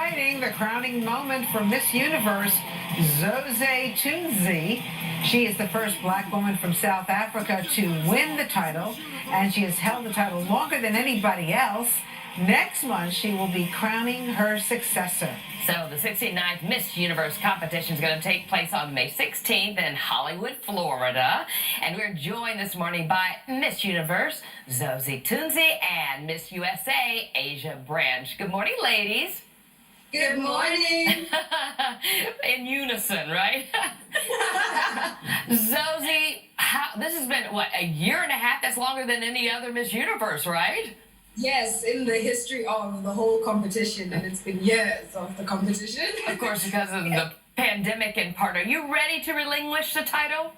exciting, the crowning moment for Miss Universe, Tunzi. She is the first black woman from South Africa to win the title, and she has held the title longer than anybody else. Next month, she will be crowning her successor. So the 69th Miss Universe competition is going to take place on May 16th in Hollywood, Florida. And we're joined this morning by Miss Universe, Zozibini, and Miss USA, Aysa Branch. Good morning, ladies. Good morning. In unison, right? Zozie, this has been, what, a year and a half? That's longer than any other Miss Universe, right? Yes, in the history of the whole competition, and it's been years of the competition. Of course, because of the pandemic in part. Are you ready to relinquish the title?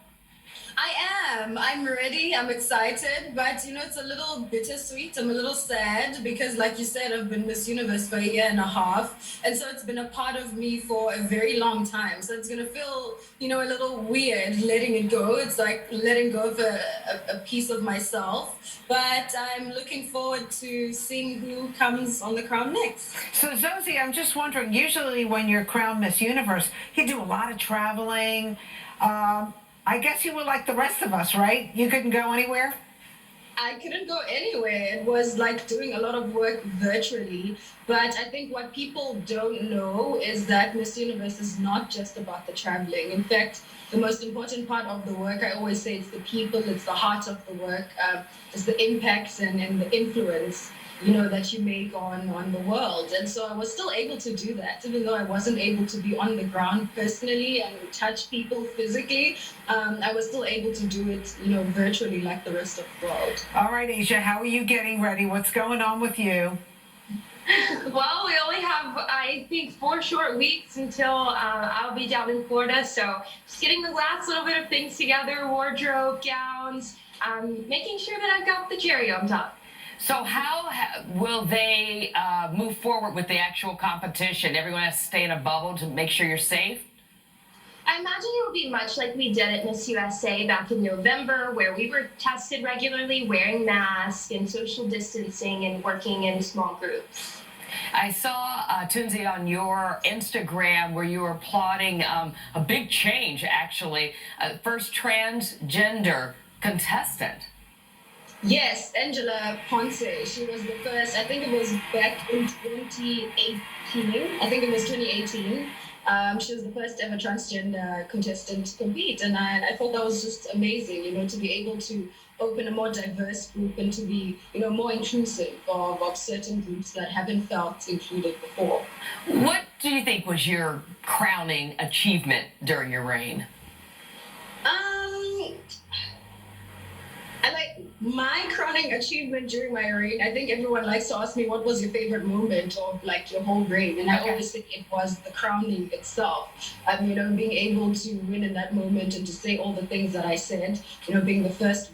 I am. I'm ready. I'm excited. But, it's a little bittersweet. I'm a little sad because, like you said, I've been Miss Universe for a year and a half. And so it's been a part of me for a very long time. So it's going to feel, a little weird letting it go. It's like letting go of a piece of myself. But I'm looking forward to seeing who comes on the crown next. So, Zozie, I'm just wondering, usually when you're crowned Miss Universe, you do a lot of traveling. I guess you were like the rest of us, right? You couldn't go anywhere? I couldn't go anywhere. It was like doing a lot of work virtually. But I think what people don't know is that Miss Universe is not just about the traveling. In fact, the most important part of the work, I always say, it's the people, it's the heart of the work, it's the impact and the influence, that you make on the world. And so I was still able to do that, even though I wasn't able to be on the ground personally and touch people physically. I was still able to do it, virtually like the rest of the world. All right, Aysa, how are you getting ready? What's going on with you? Well, we only have, I think, 4 short weeks until I'll be down in Florida. So just getting the last little bit of things together, wardrobe, gowns, making sure that I've got the cherry on top. So how will they move forward with the actual competition? Everyone has to stay in a bubble to make sure you're safe? I imagine it will be much like we did at Miss USA back in November, where we were tested regularly, wearing masks and social distancing and working in small groups. I saw, Tunzi, on your Instagram where you were applauding a big change, actually. First transgender contestant. Yes, Angela Ponce. She was the first, I think it was back in 2018. I think it was 2018. She was the first ever transgender contestant to compete. And I thought that was just amazing, to be able to open a more diverse group and to be, more inclusive of certain groups that haven't felt included before. What do you think was your crowning achievement during your reign? My crowning achievement during my reign, I think everyone likes to ask me what was your favorite moment of your whole reign, and I always think it was the crowning itself. Being able to win in that moment and to say all the things that I said, being the first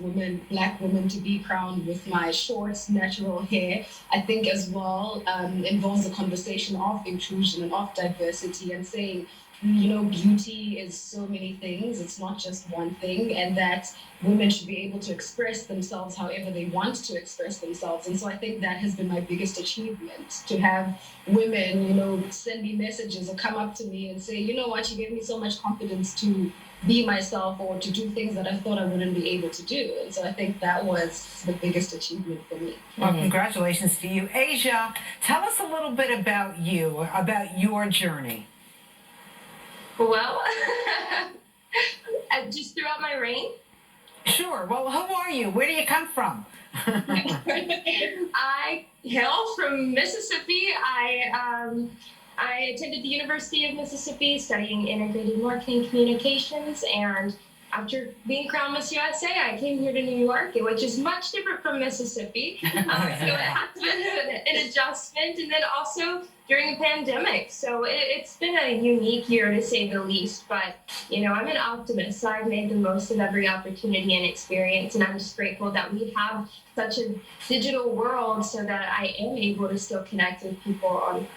black woman to be crowned with my short, natural hair, I think as well involves a conversation of inclusion and of diversity and saying, beauty is so many things. It's not just one thing, and that women should be able to express themselves however they want to express themselves. And so I think that has been my biggest achievement, to have women, send me messages or come up to me and say, you know what, you gave me so much confidence to be myself or to do things that I thought I wouldn't be able to do. And so I think that was the biggest achievement for me. Well, congratulations to you. Aysa, tell us a little bit about you, about your journey. Well, just throughout my reign. Sure. Well, who are you? Where do you come from? I hail from Mississippi. I attended the University of Mississippi studying integrated marketing communications, and after being crowned Miss USA, I came here to New York, which is much different from Mississippi. So it has been an adjustment, and then also during a pandemic. So it's been a unique year, to say the least. But, I'm an optimist, so I've made the most of every opportunity and experience, and I'm just grateful that we have such a digital world so that I am able to still connect with people on.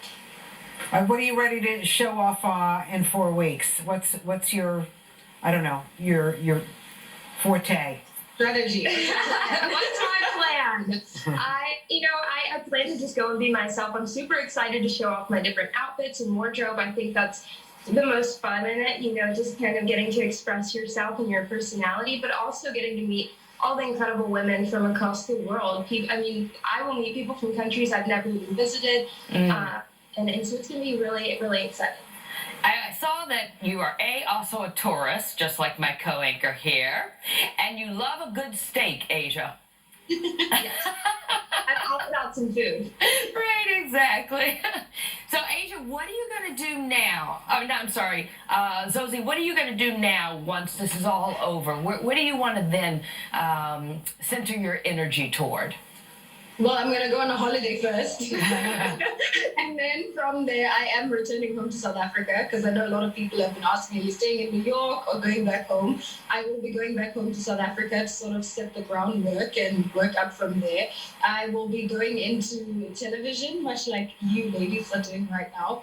What are you ready to show off in 4 weeks? What's your, I don't know, your forte? Strategy. What's my plan? I plan to just go and be myself. I'm super excited to show off my different outfits and wardrobe. I think that's the most fun in it, just kind of getting to express yourself and your personality, but also getting to meet all the incredible women from across the world. I will meet people from countries I've never even visited, and so it's going to be really, really exciting. I saw that you are also a tourist, just like my co-anchor here, and you love a good steak, Asia. Yes. I'll put out some food. Right, exactly. So, Asia, what are you going to do now? Oh, no, I'm sorry. Zozi, what are you going to do now once this is all over? Where do you want to then center your energy toward? Well, I'm going to go on a holiday first. And then from there, I am returning home to South Africa because I know a lot of people have been asking, are you staying in New York or going back home? I will be going back home to South Africa to sort of set the groundwork and work up from there. I will be going into television, much like you ladies are doing right now,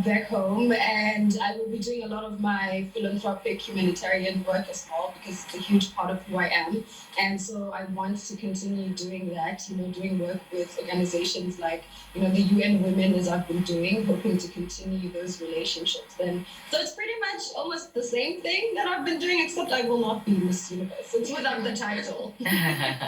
back home. And I will be doing a lot of my philanthropic humanitarian work as well because it's a huge part of who I am. And so I want to continue doing that, doing work with organizations like, the UN Women, as I've been doing, hoping to continue those relationships. And so it's pretty much almost the same thing that I've been doing, except I will not be Miss Universe. It's without the title.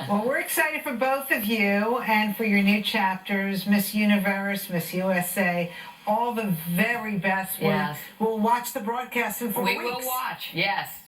Well, we're excited for both of you and for your new chapters, Miss Universe, Miss USA. All the very best. Yes. We'll watch the broadcast in 4 weeks. We will watch, yes.